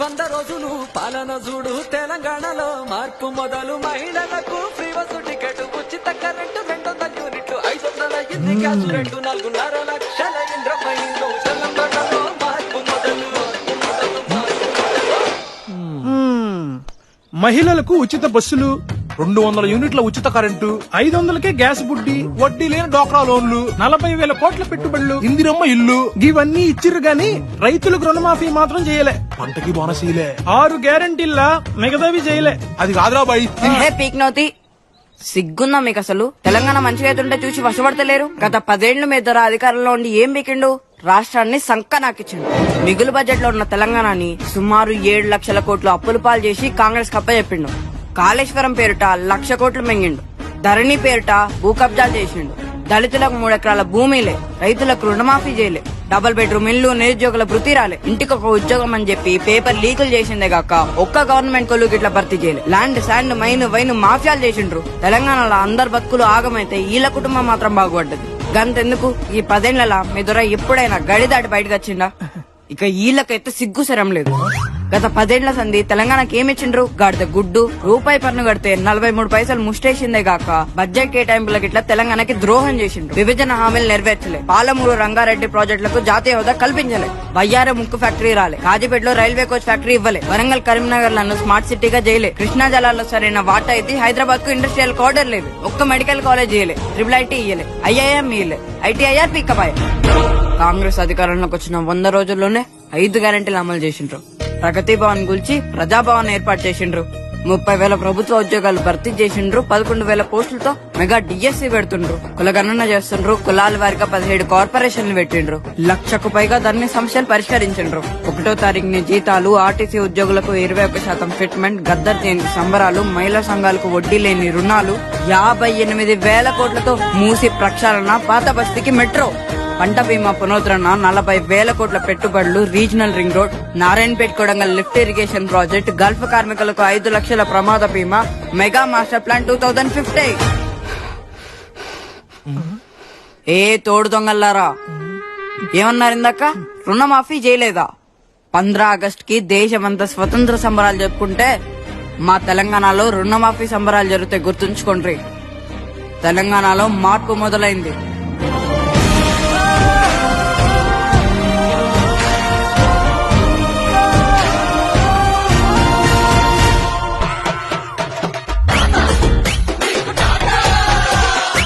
100 రోజులు పాలన చూడు తెలంగాణలో మార్పు మొదలు మహిళలకు ఫ్రీ బస్సు టికెట్ ఉచిత కరెంటు 200 యూనిట్లు 500 ఇంటి గ్యాస్ రేటు 4.5 లక్షల ఇంద్రమ్మ ఇల్లు తెలంగాణలో మార్పు మొదలు మహిళలకు ఉచిత బస్సులు, 200 యూనిట్ల ఉచిత కరెంటు, 500కే గ్యాస్ బుడ్డి, వడ్డీ లేని డోక్రా లోన్లు, 40,000 కోట్ల పెట్టుబడులు, ఇందిరమ్మ ఇల్లు, ఇవన్నీ ఇచ్చిర్రు గాని రైతులకు రుణమాఫీ మాత్రం చేయలే. పంటకి బోనస్ ఇలే. 6 గ్యారంటీల్లా మిగతావి చేయలే. అది కాదురా బాయ్. పీక్ నౌతి సిగ్గుందా మీకు అసలు? తెలంగాణ మంచిగా అవుతుంటే చూసి వశపడతలేరు. గత 10 ఏళ్లు మీ ఇద్దరు అధికారంలో ఉండి ఏం పీకిండు? రాష్ట్రాన్ని సంక నాకిచ్చిండు. మిగులు బడ్జెట్ లో ఉన్న తెలంగాణని సుమారు 7 లక్షల కోట్లు అప్పులు పాలు చేసి కాంగ్రెస్ కప్పచెప్పిండు. కాళేశ్వరం పేరుట 1,00,000 కోట్లు మెంగిండు. ధరణి పేరుట భూ కబ్జాలు చేసిండు. దళితులకు 3 ఎకరాల భూమిలే, రైతులకు రుణమాఫీ చేయలే, డబుల్ బెడ్రూమ్ ఇల్లు, నిరుద్యోగుల వృత్తి రాలే, ఇంటికొక ఉద్యోగం అని చెప్పి పేపర్ లీకులు చేసిందే గాక ఒక్క గవర్నమెంట్ కొలువు ఇట్లా భర్తీ చేయలే. ల్యాండ్ శాండ్ మైన్ వైన్ మాఫియాలు చేసిండ్రు. తెలంగాణలో అందరు బతుకులు ఆగమైతే వీళ్ళ కుటుంబం మాత్రం బాగుపడ్డది. గంతెందుకు ఈ 10 ఏళ్లలో మీ దొర ఎప్పుడైనా గడి దాటి బయటకు వచ్చిండా? ఇక వీళ్ళకైతే సిగ్గు శరం లేదు. గత 10 ఏళ్ల సంది తెలంగాణకి ఏమిచ్చిండ్రు? గాడిద గుడ్డు, రూపాయి పన్ను కడితే 43 పైసలు ముష్టేసిందే గాక బడ్జెట్ కేటాయింపులకు ఇట్లా తెలంగాణకి ద్రోహం చేసిండ్రు. విభజన హామీలు నెరవేర్చలే, పాలమూరు రంగారెడ్డి ప్రాజెక్టులకు జాతీయ హోదా కల్పించలే, బయ్యారె ముక్కు ఫ్యాక్టరీ రాలే, కాజీపేటలో రైల్వే కోచ్ ఫ్యాక్టరీ ఇవ్వలే, వరంగల్ కరీంనగర్ లను స్మార్ట్ సిటీగా చేయలే, కృష్ణా జలాల్లో సరైన వాటా అయితే హైదరాబాద్ కు ఇండస్ట్రియల్ కార్డర్ లేదు, ఒక్క మెడికల్ కాలేజ్ ఇయ్యలే, IIIT ఇయ్యలే, IIM ఇయ్యలే, ITIR పిక్కపాయ. కాంగ్రెస్ అధికారంలోకి వచ్చిన 100 రోజుల్లోనే 5 గ్యారెంటీలు అమలు చేసిండ్రు. ప్రగతి భవన్ గురించి ప్రజాభవన్ ఏర్పాటు చేసిండ్రు. 30,000 ప్రభుత్వ ఉద్యోగాలు భర్తీ చేసిండ్రు. 11,000 పోస్టులతో మెగా డిఎస్సీ పెడుతుండ్రు. కులగణన చేస్తుండ్రు. కులాల వారిగా 17 కార్పొరేషన్లు పెట్టిండ్రు. 1,00,000కు పైగా ధరణి సమస్యలు పరిష్కరించిండ్రు. 1వ తారీఖుని జీతాలు, ఆర్టీసీ ఉద్యోగులకు 21% ఫిట్మెంట్, గద్దర్ జయంతి సంబరాలు, మహిళా సంఘాలకు వడ్డీ లేని రుణాలు, 58,000 కోట్లతో మూసి ప్రక్షాళన, పాత బస్తీకి మెట్రో, పంట బీమా పునరుద్ధరణ, 40,000 కోట్ల పెట్టుబడులు, regional ring road, Narayanpet Kodangal lift irrigation project, Gulf కార్మికులకు 5 లక్షల ప్రమాద బీమా, మెగా మాస్టర్ ప్లాన్ 2050. ఏ తోడు దొంగల్లారా ఏమన్నారు ఇందాక? రుణమాఫీ చేయలేదా? 15 ఆగస్టుకి దేశమంతా స్వతంత్ర సంబరాలు జరుపుకుంటే మా తెలంగాణలో రుణమాఫీ సంబరాలు జరుగుతాయి. గుర్తుంచుకోండి, తెలంగాణలో మార్పు మొదలైంది.